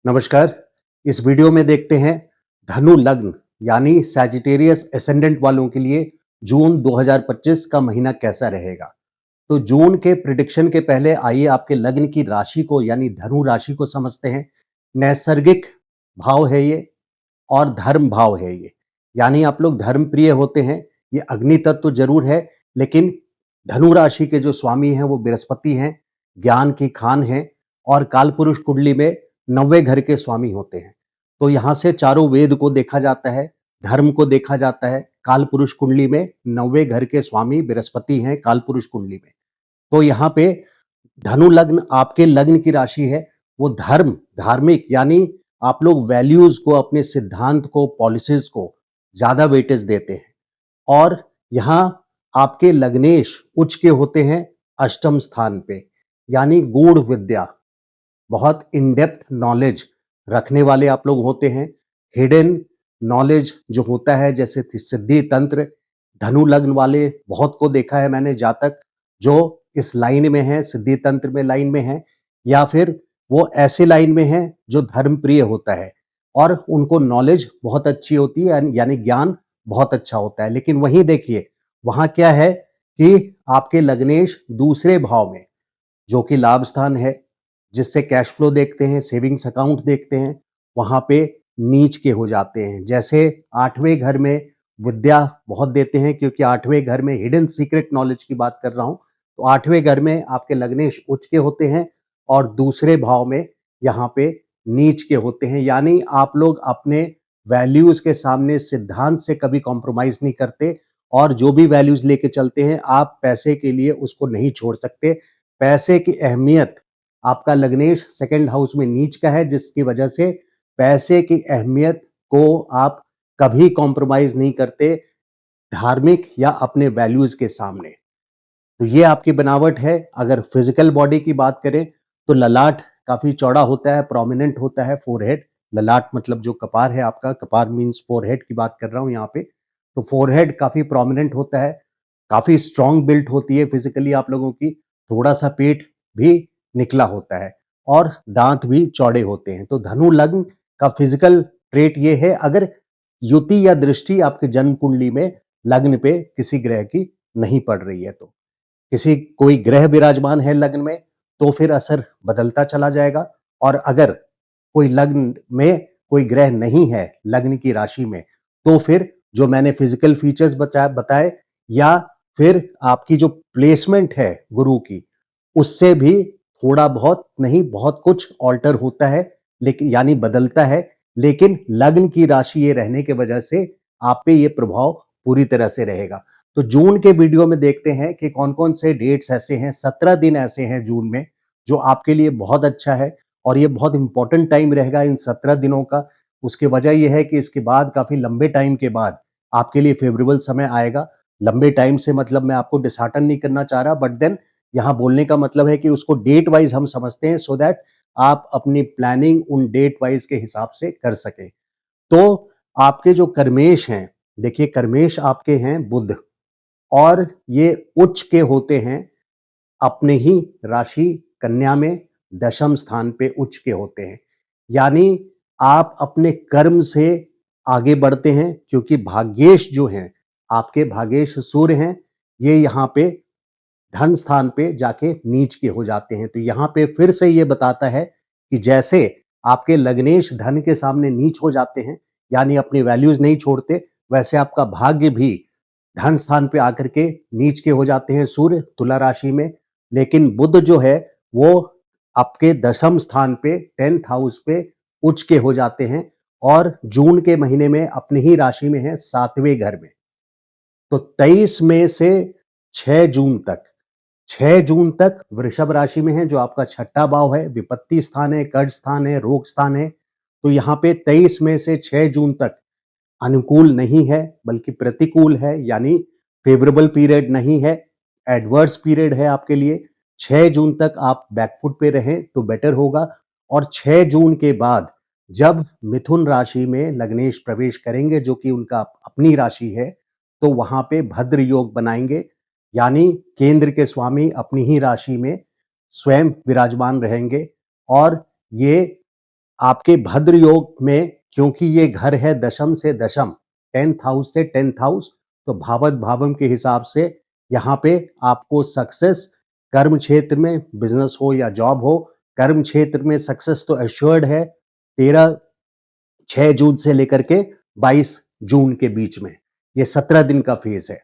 नमस्कार। इस वीडियो में देखते हैं धनु लग्न यानी सैजिटेरियस एसेंडेंट वालों के लिए जून 2025 का महीना कैसा रहेगा। तो जून के प्रिडिक्शन के पहले आइए आपके लग्न की राशि को यानी धनु राशि को समझते हैं। नैसर्गिक भाव है ये और धर्म भाव है ये, यानी आप लोग धर्म प्रिय होते हैं। ये अग्नि तत्व तो जरूर है, लेकिन धनु राशि के जो स्वामी हैं वो बृहस्पति हैं, ज्ञान की खान हैं और कालपुरुष कुंडली में 90वें घर के स्वामी होते हैं। तो यहाँ से चारों वेद को देखा जाता है, धर्म को देखा जाता है। कालपुरुष कुंडली में 90वें घर के स्वामी बृहस्पति हैं कालपुरुष कुंडली में। तो यहाँ पे धनु लग्न आपके लग्न की राशि है, वो धर्म धार्मिक यानी आप लोग वैल्यूज को, अपने सिद्धांत को, पॉलिसीज को ज्यादा वेटेज देते हैं। और यहाँ आपके लग्नेश उच्च के होते हैं अष्टम स्थान पे, यानी गूढ़ विद्या, बहुत इन डेप्थ नॉलेज रखने वाले आप लोग होते हैं। हिडन नॉलेज जो होता है, जैसे सिद्धि तंत्र, धनु लग्न वाले बहुत को देखा है मैंने, जातक जो इस लाइन में है, सिद्धि तंत्र में लाइन में है, या फिर वो ऐसे लाइन में है जो धर्म प्रिय होता है और उनको नॉलेज बहुत अच्छी होती है, यानी ज्ञान बहुत अच्छा होता है। लेकिन वहीं देखिए वहां क्या है कि आपके लग्नेश दूसरे भाव में, जो कि लाभ स्थान है, जिससे कैश फ्लो देखते हैं, सेविंग्स अकाउंट देखते हैं, वहां पे नीच के हो जाते हैं। जैसे 8वें घर में विद्या बहुत देते हैं, क्योंकि 8वें घर में हिडन सीक्रेट नॉलेज की बात कर रहा हूं। तो 8वें घर में आपके लग्नेश उच्च के होते हैं और दूसरे भाव में यहाँ पे नीच के होते हैं। यानी आप लोग अपने वैल्यूज के सामने, सिद्धांत से कभी कॉम्प्रोमाइज नहीं करते और जो भी वैल्यूज लेके चलते हैं आप पैसे के लिए उसको नहीं छोड़ सकते। पैसे की अहमियत, आपका लग्नेश सेकंड हाउस में नीच का है, जिसकी वजह से पैसे की अहमियत को आप कभी कॉम्प्रोमाइज नहीं करते धार्मिक या अपने वैल्यूज के सामने। तो ये आपकी बनावट है। अगर फिजिकल बॉडी की बात करें तो ललाट काफी चौड़ा होता है, प्रोमिनेंट होता है फोरहेड। ललाट मतलब जो कपार है आपका, कपार मीन्स फोरहेड की बात कर रहा हूं यहाँ पे। तो फोरहेड काफी प्रोमिनेंट होता है, काफी स्ट्रांग बिल्ट होती है फिजिकली आप लोगों की। थोड़ा सा पेट भी निकला होता है और दांत भी चौड़े होते हैं। तो धनु लग्न का फिजिकल ट्रेट ये है। अगर युति या दृष्टि आपके जन्म कुंडली में लग्न पे किसी ग्रह की नहीं पड़ रही है, तो किसी कोई ग्रह विराजमान है लग्न में तो फिर असर बदलता चला जाएगा। और अगर कोई लग्न में कोई ग्रह नहीं है लग्न की राशि में, तो फिर जो मैंने फिजिकल फीचर्स बताए या फिर आपकी जो प्लेसमेंट है गुरु की, उससे भी थोड़ा बहुत नहीं बहुत कुछ ऑल्टर होता है, लेकिन यानी बदलता है। लेकिन लग्न की राशि ये रहने की वजह से आप पे ये प्रभाव पूरी तरह से रहेगा। तो जून के वीडियो में देखते हैं कि कौन कौन से डेट्स ऐसे हैं। 17 दिन ऐसे हैं जून में जो आपके लिए बहुत अच्छा है और ये बहुत इंपॉर्टेंट टाइम रहेगा इन 17 दिनों का। उसकी वजह यह है कि इसके बाद काफी लंबे टाइम के बाद आपके लिए फेवरेबल समय आएगा। लंबे टाइम से मतलब मैं आपको डिसहार्टन नहीं करना चाह रहा, बट देन यहाँ बोलने का मतलब है कि उसको डेट वाइज हम समझते हैं, सो दैट आप अपनी प्लानिंग उन डेट वाइज के हिसाब से कर सके। तो आपके जो कर्मेश हैं, देखिए कर्मेश आपके हैं बुध, और ये उच्च के होते हैं अपने ही राशि कन्या में, दशम स्थान पे उच्च के होते हैं। यानी आप अपने कर्म से आगे बढ़ते हैं, क्योंकि भाग्येश जो हैं आपके, भाग्येश सूर्य हैं, ये यहाँ पे धन स्थान पे जाके नीच के हो जाते हैं। तो यहाँ पे फिर से ये बताता है कि जैसे आपके लग्नेश धन के सामने नीच हो जाते हैं, यानी अपनी वैल्यूज नहीं छोड़ते, वैसे आपका भाग्य भी धन स्थान पे आकर के नीच के हो जाते हैं सूर्य तुला राशि में। लेकिन बुध जो है वो आपके दशम स्थान पे 10th हाउस पे उच्च के हो जाते हैं और जून के महीने में अपनी ही राशि में है 7वें घर में। तो 23 मई से 6 जून तक, 6 जून तक वृषभ राशि में है, जो आपका छठा भाव है, विपत्ति स्थान है, कर्ज स्थान है, रोग स्थान है। तो यहाँ पे 23 मई से 6 जून तक अनुकूल नहीं है, बल्कि प्रतिकूल है, यानी फेवरेबल पीरियड नहीं है, एडवर्स पीरियड है आपके लिए। 6 जून तक आप बैकफुट पे रहें तो बेटर होगा। और 6 जून के बाद जब मिथुन राशि में लग्नेश प्रवेश करेंगे, जो कि उनका अपनी राशि है, तो वहां पे भद्र योग बनाएंगे, यानी केंद्र के स्वामी अपनी ही राशि में स्वयं विराजमान रहेंगे और ये आपके भद्र योग में, क्योंकि ये घर है दशम से दशम, 10th हाउस से 10th हाउस, तो भावत भावम के हिसाब से यहाँ पे आपको सक्सेस, कर्म क्षेत्र में बिजनेस हो या जॉब हो, कर्म क्षेत्र में सक्सेस तो एश्योर्ड है। 6 जून से लेकर के 22 जून के बीच में, ये 17 दिन का फेज है।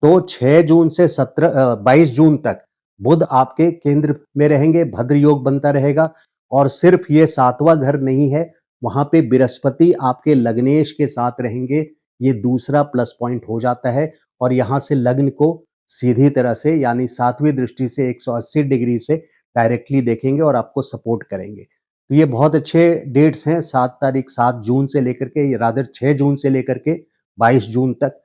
तो 6 जून से 22 जून तक बुध आपके केंद्र में रहेंगे, भद्र योग बनता रहेगा। और सिर्फ ये 7वां घर नहीं है, वहां पे बृहस्पति आपके लग्नेश के साथ रहेंगे, ये दूसरा प्लस पॉइंट हो जाता है। और यहां से लग्न को सीधी तरह से यानी 7वीं दृष्टि से 180 डिग्री से डायरेक्टली देखेंगे और आपको सपोर्ट करेंगे। तो ये बहुत अच्छे डेट्स हैं, 7 जून से लेकर के, रादर 6 जून से लेकर के 22 जून तक।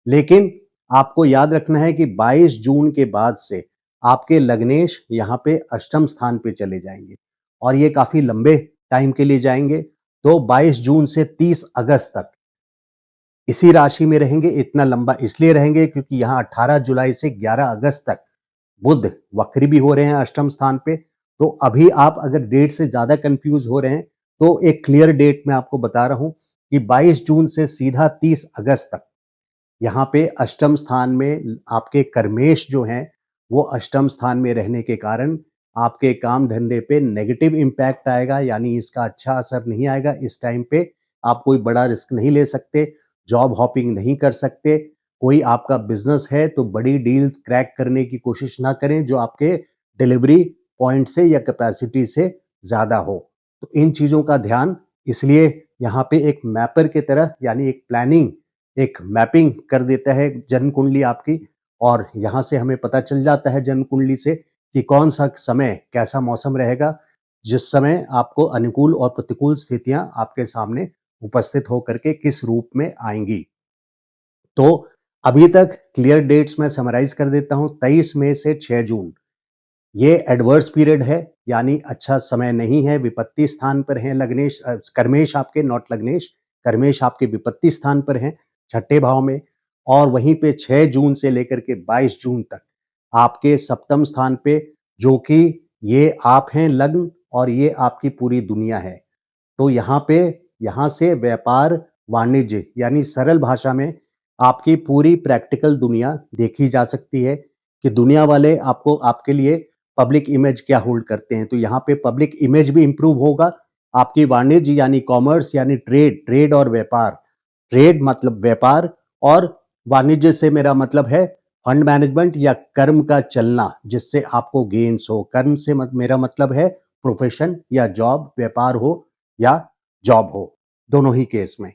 लेकिन आपको याद रखना है कि 22 जून के बाद से आपके लग्नेश यहाँ पे अष्टम स्थान पे चले जाएंगे और ये काफी लंबे टाइम के लिए जाएंगे। तो 22 जून से 30 अगस्त तक इसी राशि में रहेंगे। इतना लंबा इसलिए रहेंगे क्योंकि यहाँ 18 जुलाई से 11 अगस्त तक बुध वक्री भी हो रहे हैं अष्टम स्थान पे। तो अभी आप अगर डेट से ज्यादा कंफ्यूज हो रहे हैं तो एक क्लियर डेट मैं आपको बता रहा हूं कि 22 जून से सीधा 30 अगस्त तक यहाँ पे अष्टम स्थान में आपके कर्मेश जो हैं वो अष्टम स्थान में रहने के कारण आपके काम धंधे पे नेगेटिव इम्पैक्ट आएगा, यानी इसका अच्छा असर नहीं आएगा। इस टाइम पे आप कोई बड़ा रिस्क नहीं ले सकते, जॉब हॉपिंग नहीं कर सकते। कोई आपका बिजनेस है तो बड़ी डील क्रैक करने की कोशिश ना करें जो आपके डिलीवरी पॉइंट से या कैपेसिटी से ज्यादा हो। तो इन चीजों का ध्यान, इसलिए यहाँ पे एक मैपर की तरह यानी एक प्लानिंग, एक मैपिंग कर देता है जन्म कुंडली आपकी। और यहाँ से हमें पता चल जाता है जन्म कुंडली से कि कौन सा समय कैसा मौसम रहेगा, जिस समय आपको अनुकूल और प्रतिकूल स्थितियां आपके सामने उपस्थित होकर के किस रूप में आएंगी। तो अभी तक क्लियर डेट्स मैं समराइज कर देता हूं। 23 मई से 6 जून ये एडवर्स पीरियड है, यानी अच्छा समय नहीं है। विपत्ति स्थान पर है लग्नेश, कर्मेश आपके, नॉट लग्नेश, कर्मेश आपके विपत्ति स्थान पर हैं, छठे भाव में। और वहीं पे 6 जून से लेकर के 22 जून तक आपके सप्तम स्थान पे, जो कि ये आप हैं लग्न और ये आपकी पूरी दुनिया है। तो यहाँ से व्यापार वाणिज्य यानी सरल भाषा में आपकी पूरी प्रैक्टिकल दुनिया देखी जा सकती है कि दुनिया वाले आपको, आपके लिए पब्लिक इमेज क्या होल्ड करते हैं। तो यहाँ पे पब्लिक इमेज भी इंप्रूव होगा। आपकी वाणिज्य यानी कॉमर्स यानी ट्रेड और व्यापार, ट्रेड मतलब व्यापार, और वाणिज्य से मेरा मतलब है फंड मैनेजमेंट या कर्म का चलना जिससे आपको गेन्स हो। कर्म से मेरा मतलब है प्रोफेशन या जॉब, व्यापार हो या जॉब हो, दोनों ही केस में।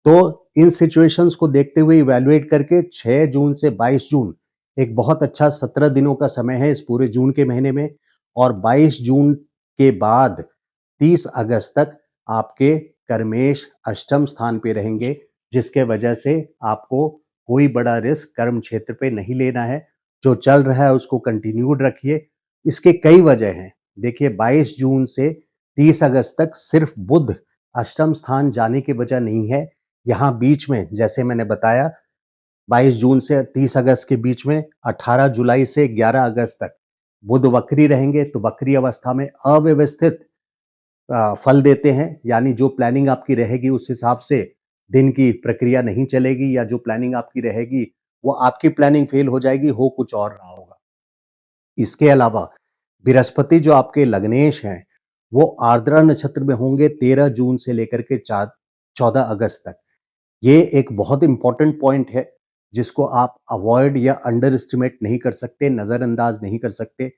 तो इन सिचुएशंस को देखते हुए इवैल्यूएट करके 6 जून से 22 जून एक बहुत अच्छा 17 दिनों का समय है इस पूरे जून के महीने में। और 22 जून के बाद 30 अगस्त तक आपके कर्मेश अष्टम स्थान पे रहेंगे, जिसके वजह से आपको कोई बड़ा रिस्क कर्म क्षेत्र पे नहीं लेना है। जो चल रहा है उसको कंटिन्यूड रखिए। इसके कई वजह हैं। देखिए 22 जून से 30 अगस्त तक सिर्फ बुध अष्टम स्थान जाने की वजह नहीं है। यहाँ बीच में जैसे मैंने बताया 22 जून से 30 अगस्त के बीच में 18 जुलाई से 11 अगस्त तक बुध वक्री रहेंगे। तो वक्री अवस्था में अव्यवस्थित फल देते हैं, यानी जो प्लानिंग आपकी रहेगी उस हिसाब से दिन की प्रक्रिया नहीं चलेगी, या जो प्लानिंग आपकी रहेगी वो आपकी प्लानिंग फेल हो जाएगी, हो कुछ और रहा होगा। इसके अलावा बृहस्पति जो आपके लग्नेश हैं वो आर्द्रा नक्षत्र में होंगे 13 जून से लेकर के 14 अगस्त तक। ये एक बहुत इंपॉर्टेंट पॉइंट है जिसको आप अवॉइड या अंडर एस्टिमेट नहीं कर सकते, नजरअंदाज नहीं कर सकते।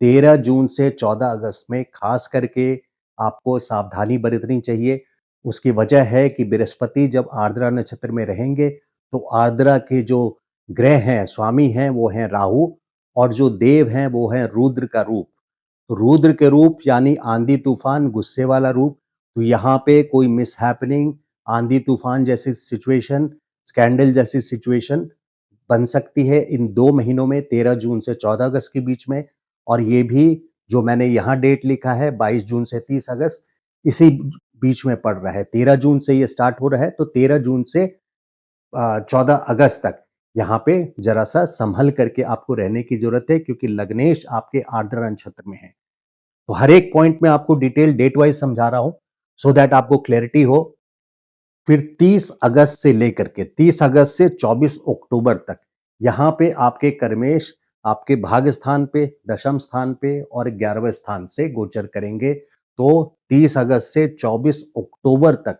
13 जून से 14 अगस्त में खास करके आपको सावधानी बरतनी चाहिए। उसकी वजह है कि बृहस्पति जब आर्द्रा नक्षत्र में रहेंगे तो आर्द्रा के जो ग्रह हैं, स्वामी हैं, वो हैं राहु, और जो देव हैं वो हैं रुद्र का रूप। तो रुद्र के रूप यानी आंधी तूफान, गुस्से वाला रूप। तो यहाँ पे कोई मिस हैपनिंग, आंधी तूफान जैसी सिचुएशन, स्कैंडल जैसी सिचुएशन बन सकती है इन 2 महीनों में, 13 जून से 14 अगस्त के बीच में। और ये भी जो मैंने यहाँ डेट लिखा है 22 जून से 30 अगस्त, इसी बीच में पड़ रहा है। 13 जून से ये स्टार्ट हो रहा है, तो 13 जून से 14 अगस्त तक यहाँ पे जरा सा संभल करके आपको रहने की जरूरत है, क्योंकि लग्नेश आपके आर्द्रा नक्षत्र में है। तो हर एक पॉइंट में आपको डिटेल डेट वाइज समझा रहा हूं। सो दैट आपको क्लैरिटी हो। फिर 30 अगस्त से लेकर के 30 अगस्त से 24 अक्टूबर तक यहाँ पे आपके कर्मेश आपके भाग्य स्थान पे, दशम स्थान पे और 11वें स्थान से गोचर करेंगे। तो 30 अगस्त से 24 अक्टूबर तक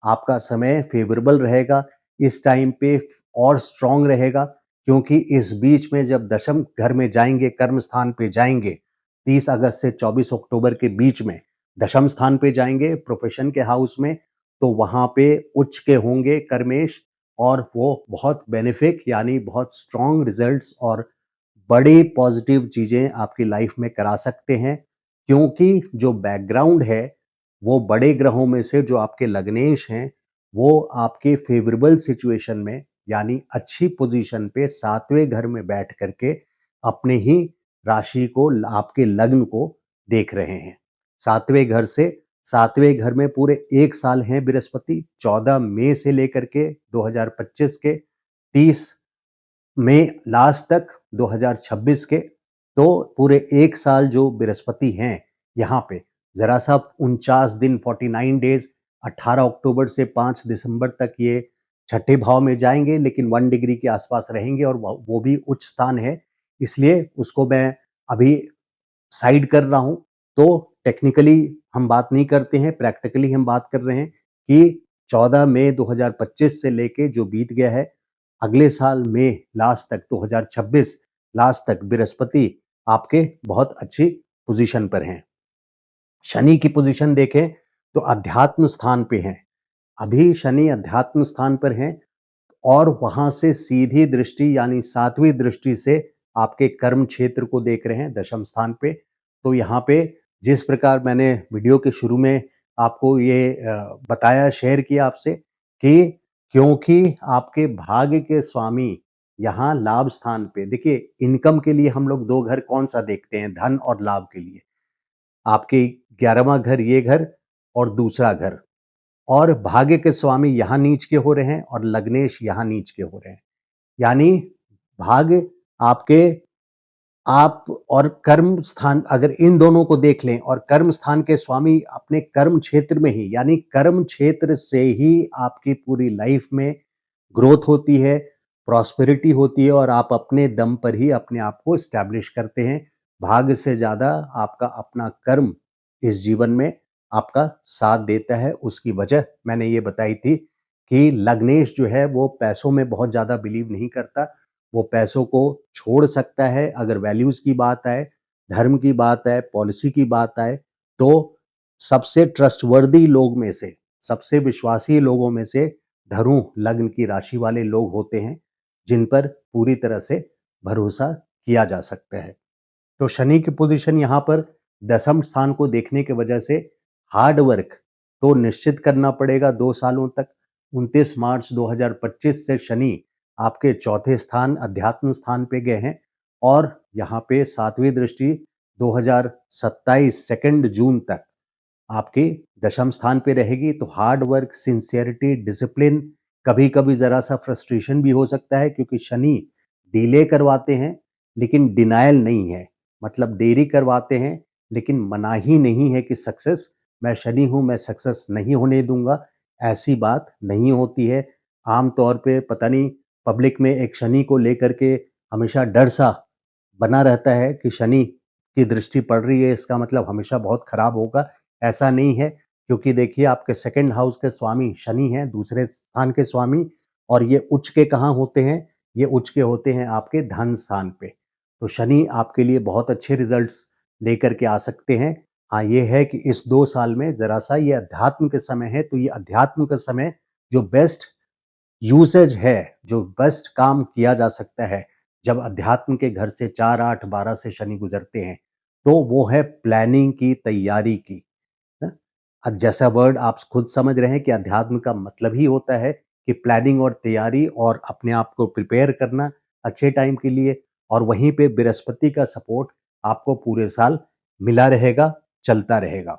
आपका समय फेवरेबल रहेगा। इस टाइम पे और स्ट्रांग रहेगा, क्योंकि इस बीच में जब दशम घर में जाएंगे, कर्म स्थान पे जाएंगे, 30 अगस्त से 24 अक्टूबर के बीच में दशम स्थान पे जाएंगे प्रोफेशन के हाउस में, तो वहाँ पे उच्च के होंगे कर्मेश, और वो बहुत बेनिफिक यानी बहुत स्ट्रॉन्ग रिजल्ट्स और बड़ी पॉजिटिव चीज़ें आपकी लाइफ में करा सकते हैं। क्योंकि जो बैकग्राउंड है, वो बड़े ग्रहों में से जो आपके लग्नेश हैं, वो आपके फेवरेबल सिचुएशन में यानी अच्छी पोजीशन पे 7वें घर में बैठ करके अपने ही राशि को, आपके लग्न को देख रहे हैं। 7वें घर से 7वें घर में पूरे 1 साल हैं बृहस्पति, 14 मई से लेकर के 2025 के 30 मई लास्ट तक 2026 के। तो पूरे 1 साल जो बृहस्पति हैं यहाँ पे, ज़रा सा 49 दिन 49 डेज 18 अक्टूबर से 5 दिसंबर तक ये छठे भाव में जाएंगे, लेकिन 1 डिग्री के आसपास रहेंगे और वो भी उच्च स्थान है, इसलिए उसको मैं अभी साइड कर रहा हूँ। तो टेक्निकली हम बात नहीं करते हैं, प्रैक्टिकली हम बात कर रहे हैं कि 14 मई 2025 से लेके जो बीत गया है, अगले साल मई लास्ट तक 2026 लास्ट तक बृहस्पति आपके बहुत अच्छी पोजीशन पर हैं। शनि की पोजीशन देखें तो अध्यात्म स्थान पे हैं। अभी शनि अध्यात्म स्थान पर हैं और वहां से सीधी दृष्टि यानी 7वीं दृष्टि से आपके कर्म क्षेत्र को देख रहे हैं दशम स्थान पे। तो यहाँ पे जिस प्रकार मैंने वीडियो के शुरू में आपको ये बताया, शेयर किया आपसे कि क्योंकि आपके भाग्य के स्वामी यहाँ लाभ स्थान पे, देखिए इनकम के लिए हम लोग दो घर कौन सा देखते हैं, धन और लाभ के लिए, आपके 11वां घर ये घर और दूसरा घर, और भाग्य के स्वामी यहाँ नीच के हो रहे हैं और लग्नेश यहाँ नीच के हो रहे हैं। यानी भाग्य आपके, आप और कर्म स्थान अगर इन दोनों को देख लें, और कर्म स्थान के स्वामी अपने कर्म क्षेत्र में ही, यानी कर्म क्षेत्र से ही आपकी पूरी लाइफ में ग्रोथ होती है, प्रॉस्पेरिटी होती है और आप अपने दम पर ही अपने आप को स्टैब्लिश करते हैं। भाग्य से ज़्यादा आपका अपना कर्म इस जीवन में आपका साथ देता है। उसकी वजह मैंने ये बताई थी कि लग्नेश जो है वो पैसों में बहुत ज़्यादा बिलीव नहीं करता। वो पैसों को छोड़ सकता है अगर वैल्यूज़ की बात आए, धर्म की बात आए, पॉलिसी की बात आए, तो सबसे ट्रस्टवर्दी लोग में से, सबसे विश्वासी लोगों में से धनु लग्न की राशि वाले लोग होते हैं, जिन पर पूरी तरह से भरोसा किया जा सकता है। तो शनि की पोजीशन यहाँ पर दसम स्थान को देखने की वजह से हार्ड वर्क तो निश्चित करना पड़ेगा 2 सालों तक। 29 मार्च 2025 से शनि आपके चौथे स्थान अध्यात्म स्थान पे गए हैं और यहाँ पे 7वीं दृष्टि 2027 2 जून तक आपकी दशम स्थान पे रहेगी। तो हार्ड वर्क, सिंसियरिटी, डिसिप्लिन, कभी कभी ज़रा सा फ्रस्ट्रेशन भी हो सकता है, क्योंकि शनि डिले करवाते हैं लेकिन डिनायल नहीं है, मतलब देरी करवाते हैं लेकिन मनाही नहीं है कि सक्सेस, मैं शनि हूँ, मैं सक्सेस नहीं होने दूंगा, ऐसी बात नहीं होती है। आम तौर पे पता नहीं पब्लिक में एक शनि को लेकर के हमेशा डर सा बना रहता है कि शनि की दृष्टि पड़ रही है इसका मतलब हमेशा बहुत खराब होगा। ऐसा नहीं है, क्योंकि देखिए आपके सेकंड हाउस के स्वामी शनि हैं, दूसरे स्थान के स्वामी, और ये उच्च के कहाँ होते हैं, ये उच्च के होते हैं आपके धन स्थान पे। तो शनि आपके लिए बहुत अच्छे रिजल्ट्स लेकर के आ सकते हैं। हाँ, ये है कि इस 2 साल में ज़रा सा ये अध्यात्म के समय है, तो ये अध्यात्म का समय जो बेस्ट यूसेज है, जो बेस्ट काम किया जा सकता है, जब अध्यात्म के घर से 4, 8, 12 से शनि गुजरते हैं, तो वो है प्लानिंग की, तैयारी की। ना? अब जैसा वर्ड आप खुद समझ रहे हैं कि अध्यात्म का मतलब ही होता है कि प्लानिंग और तैयारी और अपने आप को प्रिपेयर करना अच्छे टाइम के लिए, और वहीं पे बृहस्पति का सपोर्ट आपको पूरे साल मिला रहेगा, चलता रहेगा।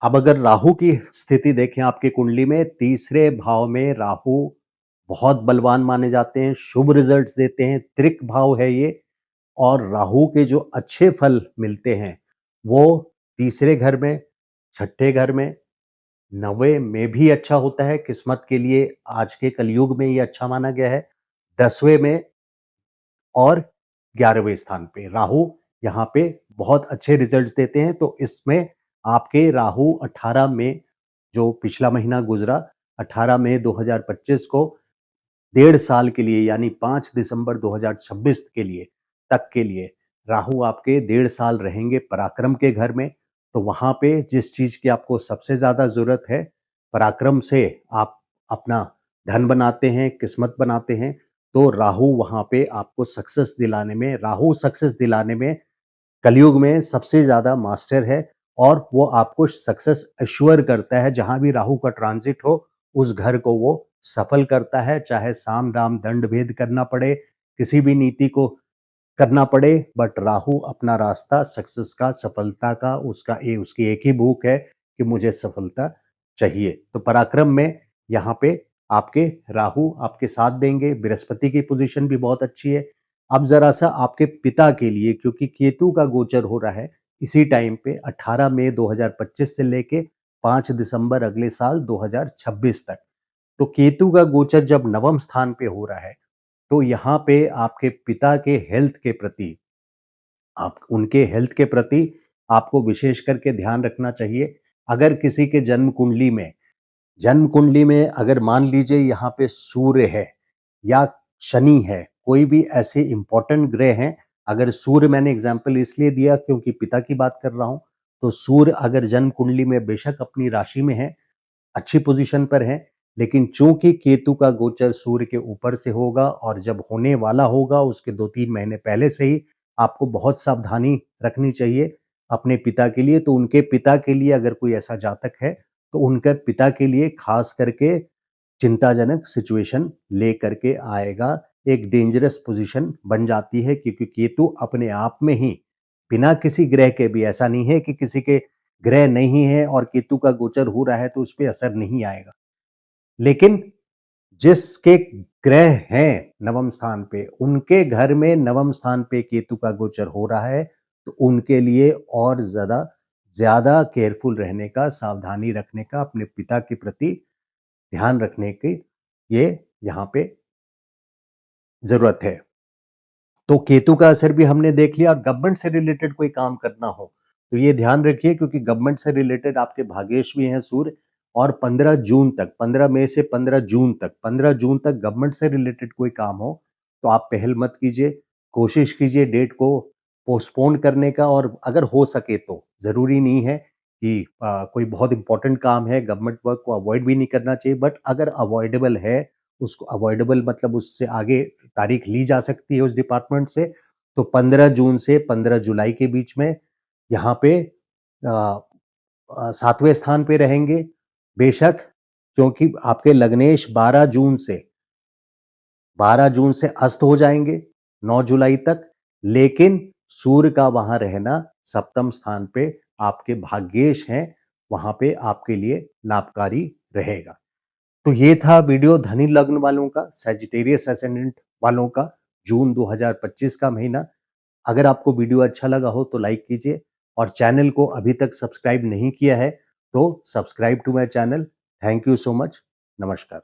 अब अगर राहु की स्थिति देखें आपकी कुंडली में, तीसरे भाव में राहु बहुत बलवान माने जाते हैं, शुभ रिजल्ट्स देते हैं, त्रिक भाव है ये, और राहु के जो अच्छे फल मिलते हैं वो तीसरे घर में, छठे घर में, 9वें में भी अच्छा होता है किस्मत के लिए, आज के कलयुग में ये अच्छा माना गया है। 10वें में और 11वें स्थान पे राहु यहाँ पे बहुत अच्छे रिजल्ट्स देते हैं। तो इसमें आपके राहु 18 में, जो पिछला महीना गुजरा 18 मई 2025 को, 1.5 साल के लिए यानी 5 दिसंबर 2026 के लिए तक के लिए राहु आपके 1.5 साल रहेंगे पराक्रम के घर में। तो वहां पे जिस चीज की आपको सबसे ज्यादा जरूरत है, पराक्रम से आप अपना धन बनाते हैं, किस्मत बनाते हैं, तो राहु वहां पे आपको सक्सेस दिलाने में, राहु सक्सेस दिलाने में कलयुग में सबसे ज्यादा मास्टर है। और वो आपको सक्सेस अश्योर करता है, जहां भी राहु का ट्रांजिट हो उस घर को वो सफल करता है, चाहे साम दाम दंड भेद करना पड़े, किसी भी नीति को करना पड़े, बट राहु अपना रास्ता सक्सेस का, सफलता का, उसकी एक ही भूख है कि मुझे सफलता चाहिए। तो पराक्रम में यहाँ पे आपके राहु आपके साथ देंगे। बृहस्पति की पोजीशन भी बहुत अच्छी है। अब जरा सा आपके पिता के लिए, क्योंकि केतु का गोचर हो रहा है इसी टाइम पे 18 मई 2025 से लेके 5 दिसंबर अगले साल 2026 तक। तो केतु का गोचर जब नवम स्थान पे हो रहा है, तो यहाँ पे आपके पिता के हेल्थ के प्रति, आप उनके हेल्थ के प्रति आपको विशेष करके ध्यान रखना चाहिए। अगर किसी के जन्म कुंडली में अगर मान लीजिए यहाँ पे सूर्य है या शनि है, कोई भी ऐसे इंपॉर्टेंट ग्रह हैं, अगर सूर्य, मैंने एग्जाम्पल इसलिए दिया क्योंकि पिता की बात कर रहा हूं, तो सूर्य अगर जन्म कुंडली में बेशक अपनी राशि में है, अच्छी पोजीशन पर है, लेकिन चूंकि केतु का गोचर सूर्य के ऊपर से होगा और जब होने वाला होगा उसके 2-3 महीने पहले से ही आपको बहुत सावधानी रखनी चाहिए अपने पिता के लिए। तो उनके पिता के लिए अगर कोई ऐसा जातक है, तो उनके पिता के लिए खास करके चिंताजनक सिचुएशन ले करके आएगा, एक डेंजरस पोजीशन बन जाती है, क्योंकि केतु अपने आप में ही बिना किसी ग्रह के भी, ऐसा नहीं है कि किसी के ग्रह नहीं है और केतु का गोचर हो रहा है तो उस पर असर नहीं आएगा, लेकिन जिसके ग्रह हैं नवम स्थान पे, उनके घर में नवम स्थान पे केतु का गोचर हो रहा है, तो उनके लिए और ज्यादा ज्यादा केयरफुल रहने का, सावधानी रखने का, अपने पिता के प्रति ध्यान रखने की ये यहाँ पे जरूरत है। तो केतु का असर भी हमने देख लिया। और गवर्नमेंट से रिलेटेड कोई काम करना हो तो ये ध्यान रखिए, क्योंकि गवर्नमेंट से रिलेटेड आपके भागेश भी हैं सूर्य। और 15 जून तक, 15 मई से 15 जून तक, 15 जून तक गवर्नमेंट से रिलेटेड कोई काम हो तो आप पहल मत कीजिए, कोशिश कीजिए डेट को पोस्टपोन करने का। और अगर हो सके तो, जरूरी नहीं है कि कोई बहुत इंपॉर्टेंट काम है, गवर्नमेंट वर्क को अवॉइड भी नहीं करना चाहिए, बट अगर अवॉइडेबल है, उसको अवॉइडेबल मतलब उससे आगे तारीख ली जा सकती है उस डिपार्टमेंट से, तो 15 जून से 15 जुलाई के बीच में यहाँ पे 7वें स्थान पे रहेंगे बेशक, क्योंकि आपके लग्नेश 12 जून से अस्त हो जाएंगे 9 जुलाई तक, लेकिन सूर्य का वहां रहना सप्तम स्थान पे आपके भाग्येश हैं, वहां पे आपके लिए लाभकारी रहेगा। तो ये था वीडियो धनी लग्न वालों का, सैजिटेरियस एसेंडेंट वालों का, जून 2025 का महीना। अगर आपको वीडियो अच्छा लगा हो तो लाइक कीजिए, और चैनल को अभी तक सब्सक्राइब नहीं किया है तो subscribe to my channel. Thank you so much. नमस्कार।